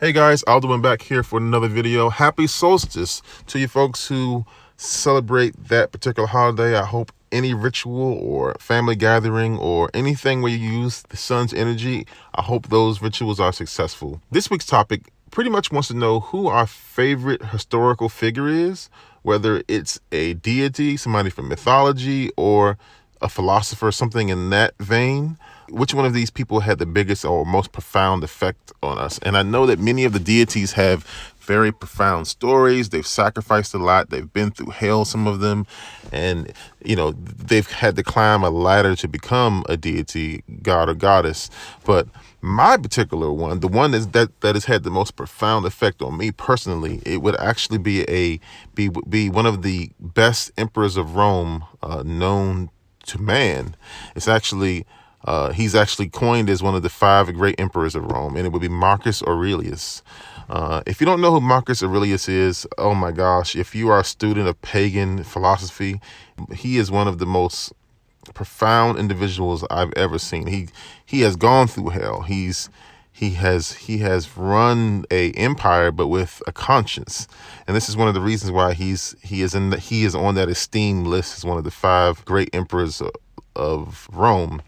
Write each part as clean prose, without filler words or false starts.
Hey guys, Alduin back here for another video. Happy solstice to you folks who celebrate that particular holiday. I hope any ritual or family gathering or anything where you use the sun's energy, I hope those rituals are successful. This week's topic pretty much wants to know who our favorite historical figure is, whether it's a deity, somebody from mythology, or a philosopher, something in that vein. Which one of these people had the biggest or most profound effect on us? And I know that many of the deities have very profound stories. They've sacrificed a lot. They've been through hell, some of them. And, they've had to climb a ladder to become a deity, god or goddess. But my particular one, the one that has had the most profound effect on me personally, it would actually be one of the best emperors of Rome known to man. It's actually he's actually coined as one of the 5 great emperors of Rome, and it would be Marcus Aurelius. If you don't know who Marcus Aurelius is, oh my gosh, if you are a student of pagan philosophy, he is one of the most profound individuals I've ever seen. He has gone through hell. He has run a empire, but with a conscience, and this is one of the reasons why he is on that esteemed list as one of the 5 great emperors of Rome.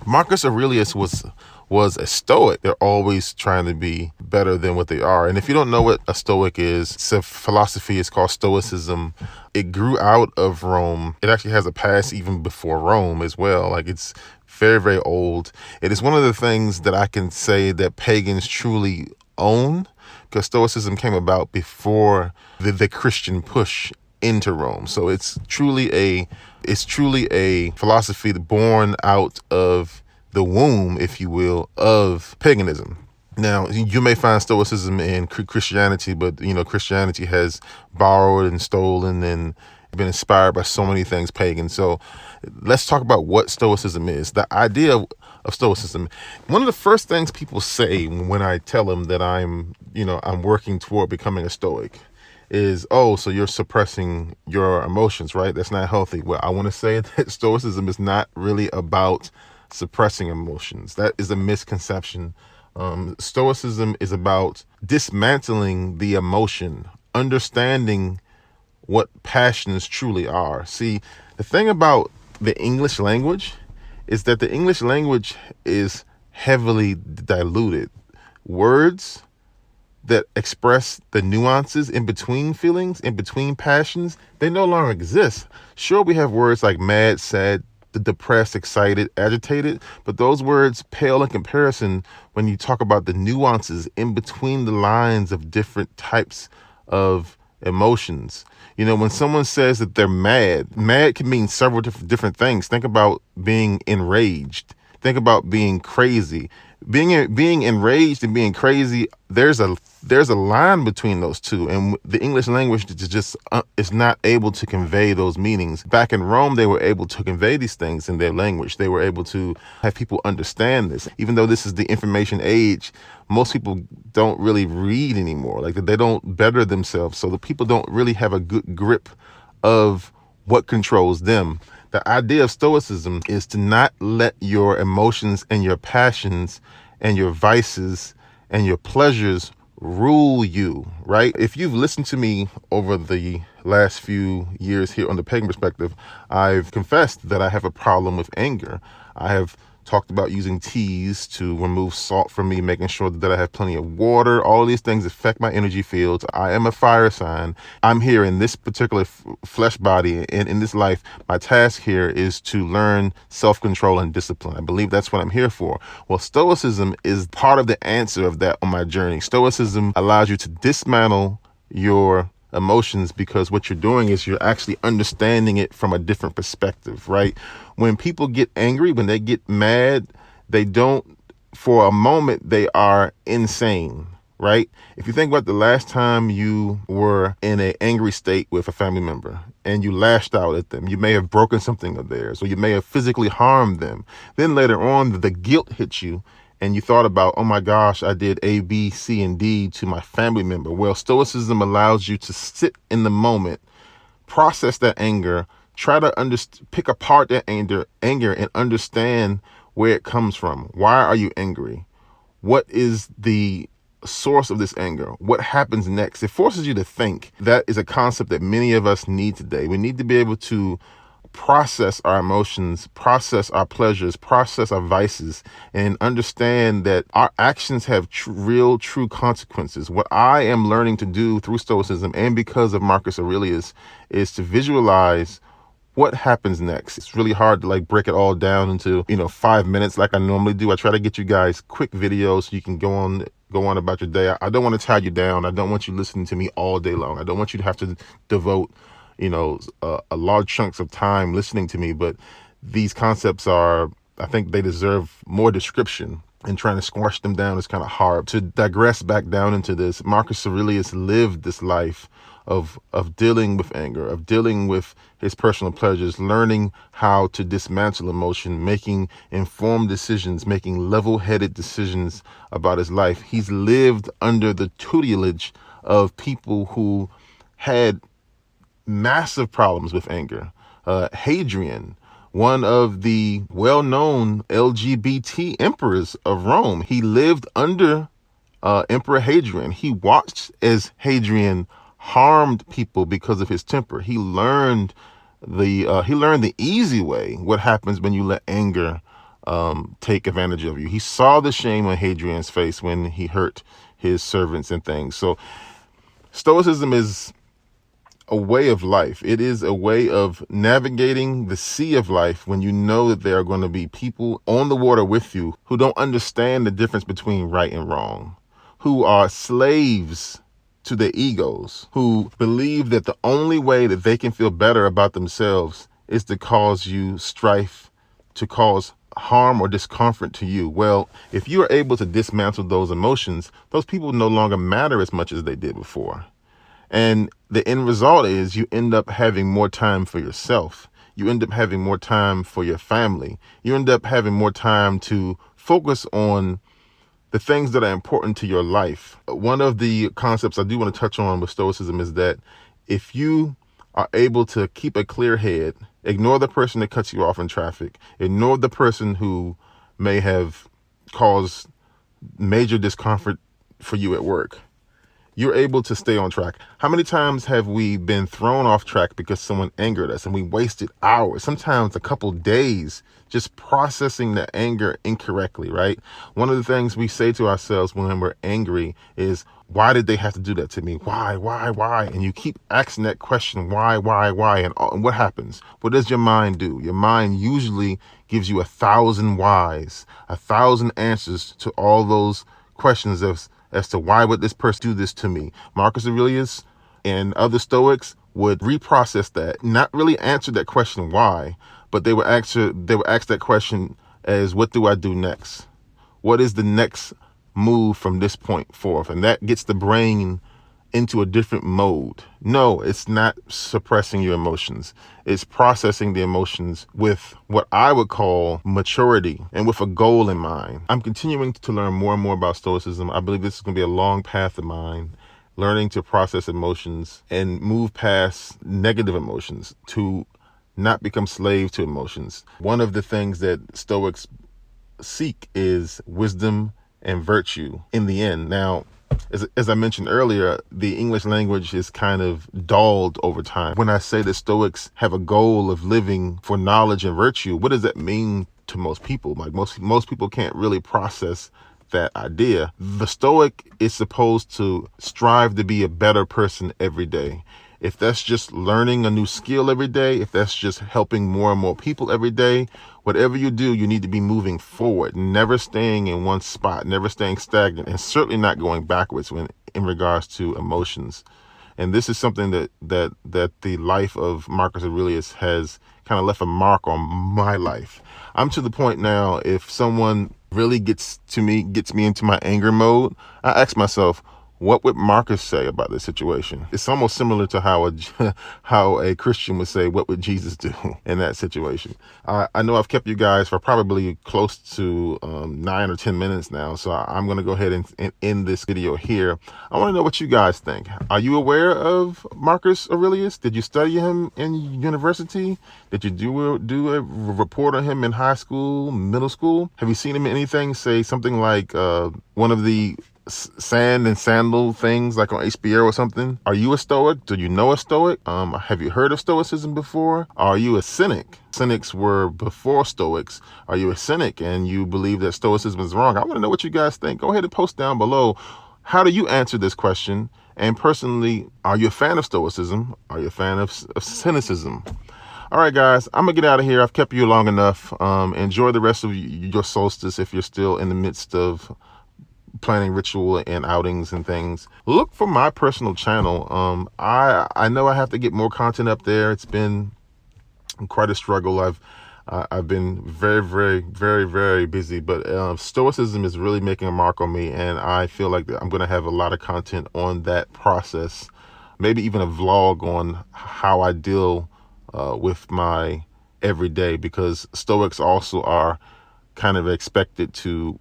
Marcus Aurelius was a Stoic. They're always trying to be better than what they are. And if you don't know what a Stoic is, it's a philosophy. It's called Stoicism. It grew out of Rome. It actually has a past even before Rome as well. Like, it's very, very old. It is one of the things that I can say that pagans truly own, because Stoicism came about before the Christian push into Rome. So it's truly a philosophy born out of the womb, if you will, of paganism. Now, you may find Stoicism in Christianity, but Christianity has borrowed and stolen and been inspired by so many things pagan. So let's talk about what Stoicism is. The idea of Stoicism. One of the first things people say when I tell them that I'm working toward becoming a Stoic is, oh, so you're suppressing your emotions, right? That's not healthy. Well, I want to say that Stoicism is not really about suppressing emotions. That is a misconception. Stoicism is about dismantling the emotion, understanding what passions truly are. See, the thing about the English language is that the English language is heavily diluted. Words that express the nuances in between feelings, in between passions, they no longer exist. Sure, we have words like mad, sad, depressed, excited, agitated, but those words pale in comparison when you talk about the nuances in between the lines of different types of emotions. When someone says that they're mad can mean several different things. Think about being enraged. Think about being crazy. Being enraged and being crazy, there's a line between those two, and the English language is not able to convey those meanings. Back in Rome, they were able to convey these things in their language. They were able to have people understand this. Even though this is the information age, most people don't really read anymore. Like, they don't better themselves, so the people don't really have a good grip of what controls them. The idea of Stoicism is to not let your emotions and your passions and your vices and your pleasures rule you, right? If you've listened to me over the last few years here on the Pagan Perspective, I've confessed that I have a problem with anger. I have talked about using teas to remove salt from me, making sure that I have plenty of water. All of these things affect my energy fields. I am a fire sign. I'm here in this particular flesh body, and in this life, my task here is to learn self-control and discipline. I believe that's what I'm here for. Well, Stoicism is part of the answer of that on my journey. Stoicism allows you to dismantle your emotions, because what you're doing is you're actually understanding it from a different perspective, right? When people get angry, when they get mad, for a moment, they are insane, right? If you think about the last time you were in an angry state with a family member and you lashed out at them, you may have broken something of theirs, or you may have physically harmed them. Then later on, the guilt hits you, and you thought about, oh my gosh, I did A, B, C, and D to my family member. Well, Stoicism allows you to sit in the moment, process that anger, try to pick apart that anger and understand where it comes from. Why are you angry? What is the source of this anger? What happens next? It forces you to think. That is a concept that many of us need today. We need to be able to process our emotions, process our pleasures, process our vices, and understand that our actions have real, true consequences. What I am learning to do through Stoicism and because of Marcus Aurelius is to visualize what happens next. It's really hard to like break it all down into 5 minutes like I normally do. I try to get you guys quick videos so you can go on about your day. I don't want to tie you down. I don't want you listening to me all day long. I don't want you to have to devote a large chunks of time listening to me. But these concepts I think they deserve more description, and trying to squash them down is kind of hard. To digress back down into this, Marcus Aurelius lived this life of dealing with anger, of dealing with his personal pleasures, learning how to dismantle emotion, making informed decisions, making level-headed decisions about his life. He's lived under the tutelage of people who had massive problems with anger. Hadrian, one of the well-known LGBT emperors of Rome, he lived under Emperor Hadrian. He watched as Hadrian harmed people because of his temper. He learned the easy way, what happens when you let anger take advantage of you. He saw the shame on Hadrian's face when he hurt his servants and things. So Stoicism is a way of life. It is a way of navigating the sea of life when you know that there are going to be people on the water with you who don't understand the difference between right and wrong, who are slaves to their egos, who believe that the only way that they can feel better about themselves is to cause you strife, to cause harm or discomfort to you. Well, if you are able to dismantle those emotions, those people no longer matter as much as they did before. And the end result is you end up having more time for yourself. You end up having more time for your family. You end up having more time to focus on the things that are important to your life. One of the concepts I do want to touch on with Stoicism is that if you are able to keep a clear head, ignore the person that cuts you off in traffic, ignore the person who may have caused major discomfort for you at work, you're able to stay on track. How many times have we been thrown off track because someone angered us and we wasted hours, sometimes a couple days, just processing the anger incorrectly, right? One of the things we say to ourselves when we're angry is, why did they have to do that to me? Why? And you keep asking that question, why? And what happens? What does your mind do? Your mind usually gives you 1,000 whys, 1,000 answers to all those questions as to why would this person do this to me. Marcus Aurelius and other Stoics would reprocess that, not really answer that question why, but they would ask that question as, what do I do next? What is the next move from this point forth? And that gets the brain into a different mode. No, it's not suppressing your emotions. It's processing the emotions with what I would call maturity and with a goal in mind. I'm continuing to learn more and more about Stoicism. I believe this is going to be a long path of mine, learning to process emotions and move past negative emotions to not become slave to emotions. One of the things that Stoics seek is wisdom and virtue in the end. Now, as I mentioned earlier, the English language is kind of dulled over time. When I say that Stoics have a goal of living for knowledge and virtue, what does that mean to most people? Like most people can't really process that idea. The Stoic is supposed to strive to be a better person every day. If that's just learning a new skill every day, if that's just helping more and more people every day, whatever you do, you need to be moving forward, never staying in one spot, never staying stagnant, and certainly not going backwards in regards to emotions. And this is something that the life of Marcus Aurelius has kind of left a mark on my life. I'm to the point now, if someone really gets me into my anger mode, I ask myself, what would Marcus say about this situation? It's almost similar to how a Christian would say, what would Jesus do in that situation? I know I've kept you guys for probably close to 9 or 10 minutes now, so I'm going to go ahead and end this video here. I want to know what you guys think. Are you aware of Marcus Aurelius? Did you study him in university? Did you do a report on him in high school, middle school? Have you seen him in anything? Say something like one of the sand and sandal things like on HBO or something? Are you a Stoic? Do you know a Stoic? Have you heard of Stoicism before? Are you a cynic? Cynics were before Stoics. Are you a cynic and you believe that Stoicism is wrong? I want to know what you guys think. Go ahead and post down below. How do you answer this question? And personally, are you a fan of Stoicism? Are you a fan of cynicism? All right, guys, I'm going to get out of here. I've kept you long enough. Enjoy the rest of your solstice if you're still in the midst of planning ritual and outings and things. Look for my personal channel. I know I have to get more content up there. It's been quite a struggle. I've been very busy, but Stoicism is really making a mark on me, and I feel like I'm going to have a lot of content on that process. Maybe even a vlog on how I deal with my everyday, because Stoics also are kind of expected to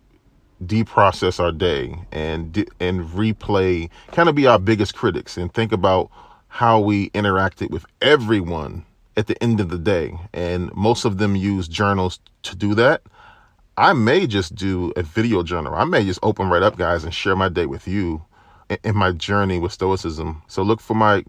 deprocess our day and replay, kind of be our biggest critics and think about how we interacted with everyone at the end of the day. And most of them use journals to do that. I may just do a video journal. I may just open right up, guys, and share my day with you in my journey with Stoicism. So look for my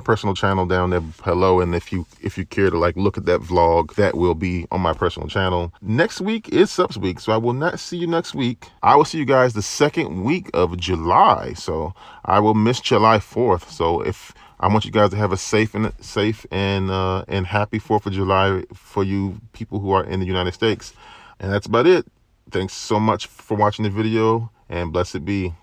personal channel down there below, and if you care to like look at that vlog, that will be on my personal channel. Next week is subs week, so I will not see you next week. I will see you guys the second week of July, so I will miss July 4th. So if I want you guys to have a safe and happy 4th of July for you people who are in the United States. And that's about it. Thanks so much for watching the video, and blessed be.